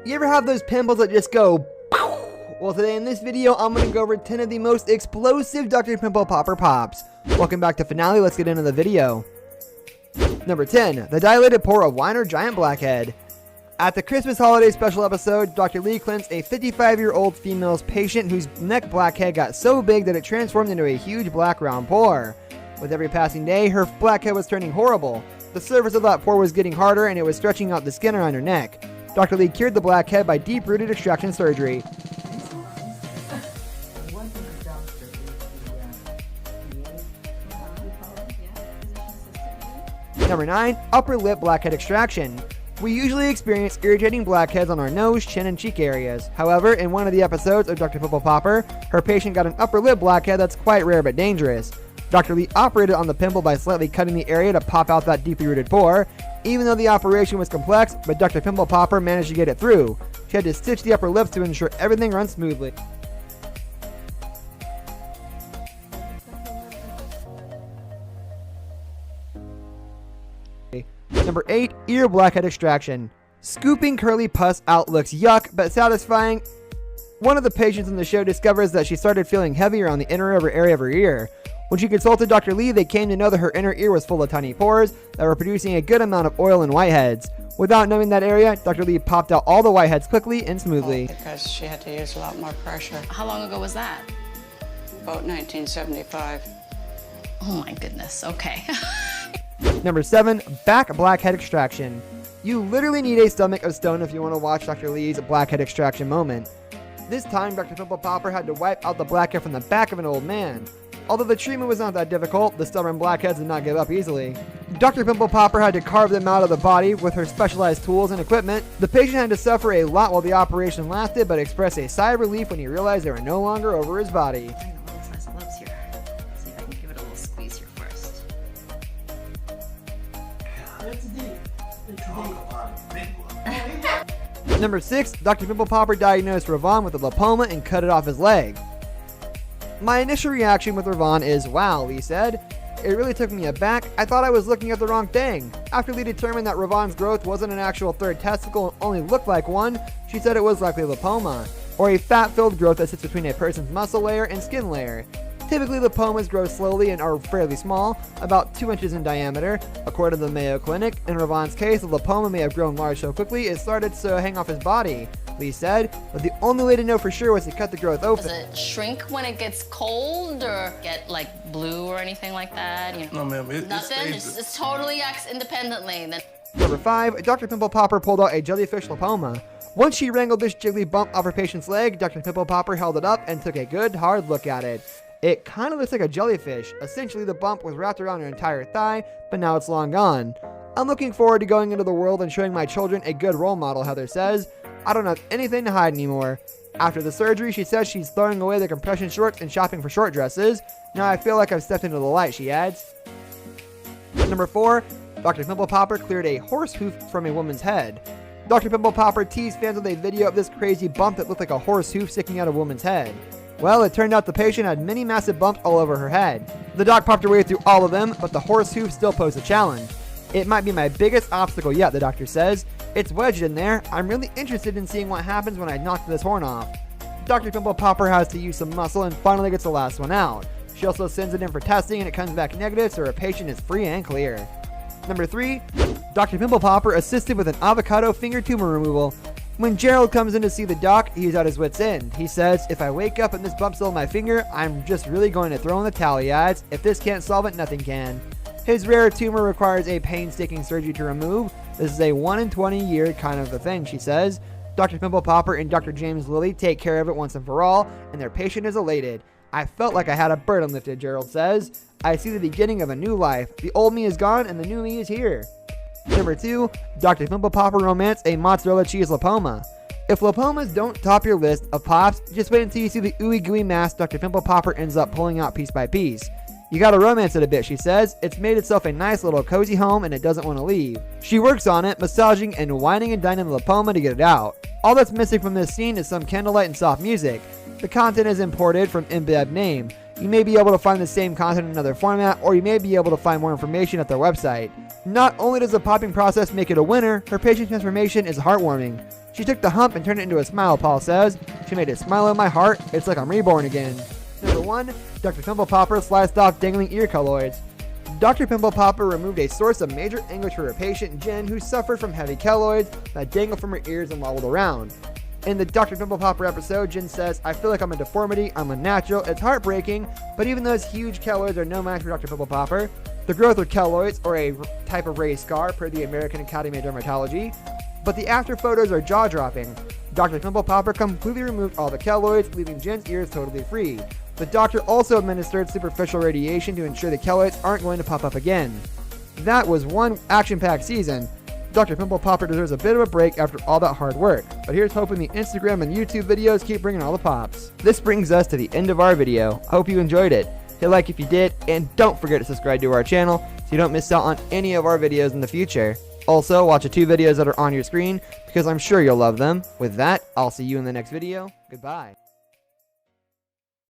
You ever have those pimples that just go pow? Well, today in this video, I'm going to go over 10 of the most explosive Dr. Pimple Popper pops. Welcome back to Finale, let's get into the video. Number 10, the dilated pore of whiner giant blackhead. At the Christmas holiday special episode, Dr. Lee cleansed a 55-year-old female's patient whose neck blackhead got so big that it transformed into a huge black round pore. With every passing day, her blackhead was turning horrible. The surface of that pore was getting harder and it was stretching out the skin around her neck. Dr. Lee cured the blackhead by deep-rooted extraction surgery. Number 9, upper lip blackhead extraction. We usually experience irritating blackheads on our nose, chin, and cheek areas. However, in one of the episodes of Dr. Pimple Popper, her patient got an upper lip blackhead that's quite rare but dangerous. Dr. Lee operated on the pimple by slightly cutting the area to pop out that deeply rooted pore. Even though the operation was complex, but Dr. Pimple Popper managed to get it through. She had to stitch the upper lips to ensure everything runs smoothly. Number 8, ear blackhead extraction. Scooping curly pus out looks yuck, but satisfying. One of the patients in the show discovers that she started feeling heavier on the inner area of her ear. When she consulted Dr. Lee, they came to know that her inner ear was full of tiny pores that were producing a good amount of oil and whiteheads. Without knowing that area, Dr. Lee popped out all the whiteheads quickly and smoothly. Because she had to use a lot more pressure. How long ago was that? About 1975. Oh my goodness, okay. Number 7, back blackhead extraction. You literally need a stomach of stone if you want to watch Dr. Lee's blackhead extraction moment. This time, Dr. Pimple Popper had to wipe out the blackhead from the back of an old man. Although the treatment was not that difficult, the stubborn blackheads did not give up easily. Dr. Pimple Popper had to carve them out of the body with her specialized tools and equipment. The patient had to suffer a lot while the operation lasted, but expressed a sigh of relief when he realized they were no longer over his body. I'm a little slice of lips here. See if I can give it a little squeeze here first. Number 6, Dr. Pimple Popper diagnosed Ravon with a lipoma and cut it off his leg. My initial reaction with Ravon is, wow, Lee said. It really took me aback. I thought I was looking at the wrong thing. After Lee determined that Ravon's growth wasn't an actual third testicle and only looked like one, she said it was likely lipoma, or a fat-filled growth that sits between a person's muscle layer and skin layer. Typically, lipomas grow slowly and are fairly small, about 2 inches in diameter. According to the Mayo Clinic, in Ravon's case, the lipoma may have grown large so quickly it started to hang off his body, Lee said, but the only way to know for sure was to cut the growth open. Does it shrink when it gets cold or get like blue or anything like that? You know? No, ma'am. Nothing? It's totally acts independently. Then. Number 5, Dr. Pimple Popper pulled out a jellyfish lipoma. Once she wrangled this jiggly bump off her patient's leg, Dr. Pimple Popper held it up and took a good hard look at it. It kind of looks like a jellyfish. Essentially, the bump was wrapped around her entire thigh, but now it's long gone. I'm looking forward to going into the world and showing my children a good role model, Heather says. I don't have anything to hide anymore. After the surgery, she says she's throwing away the compression shorts and shopping for short dresses. Now I feel like I've stepped into the light, she adds. Number 4, Dr. Pimple Popper cleared a horse hoof from a woman's head. Dr. Pimple Popper teased fans with a video of this crazy bump that looked like a horse hoof sticking out of a woman's head. Well, it turned out the patient had many massive bumps all over her head. The doc popped her way through all of them, but the horse hoof still posed a challenge. It might be my biggest obstacle yet, the doctor says. It's wedged in there. I'm really interested in seeing what happens when I knock this horn off. Dr. Pimple Popper has to use some muscle and finally gets the last one out. She also sends it in for testing and it comes back negative, so her patient is free and clear. Number 3, Dr. Pimple Popper assisted with an avocado finger tumor removal. When Gerald comes in to see the doc, he's at his wit's end. He says, if I wake up and this bump's still in my finger, I'm just really going to throw in the towel, he adds. If this can't solve it, nothing can. His rare tumor requires a painstaking surgery to remove. This is a 1 in 20 year kind of a thing, she says. Dr. Pimple Popper and Dr. James Lilly take care of it once and for all, and their patient is elated. I felt like I had a burden lifted, Gerald says. I see the beginning of a new life. The old me is gone and the new me is here. Number 2, Dr. Pimple Popper romanced a mozzarella cheese lipoma. If lipomas don't top your list of pops, just wait until you see the ooey gooey mass Dr. Pimple Popper ends up pulling out piece by piece. You gotta romance it a bit, she says. It's made itself a nice little cozy home and it doesn't want to leave. She works on it, massaging and whining and dining the lipoma to get it out. All that's missing from this scene is some candlelight and soft music. The content is imported from InBev Name. You may be able to find the same content in another format, or you may be able to find more information at their website. Not only does the popping process make it a winner, her patient transformation is heartwarming. She took the hump and turned it into a smile, Paul says. She made a smile in my heart. It's like I'm reborn again. Number 1. Dr. Pimple Popper sliced off dangling ear keloids. Dr. Pimple Popper removed a source of major anguish for her patient, Jen, who suffered from heavy keloids that dangled from her ears and wobbled around. In the Dr. Pimple Popper episode, Jen says, I feel like I'm a deformity, I'm unnatural, it's heartbreaking, but even those huge keloids are no match for Dr. Pimple Popper. The growth of keloids, or a type of raised scar per the American Academy of Dermatology, but the after photos are jaw-dropping. Dr. Pimple Popper completely removed all the keloids, leaving Jen's ears totally free. The doctor also administered superficial radiation to ensure the keloids aren't going to pop up again. That was one action-packed season. Dr. Pimple Popper deserves a bit of a break after all that hard work, but here's hoping the Instagram and YouTube videos keep bringing all the pops. This brings us to the end of our video. I hope you enjoyed it. Hit like if you did, and don't forget to subscribe to our channel so you don't miss out on any of our videos in the future. Also, watch the 2 videos that are on your screen because I'm sure you'll love them. With that, I'll see you in the next video. Goodbye.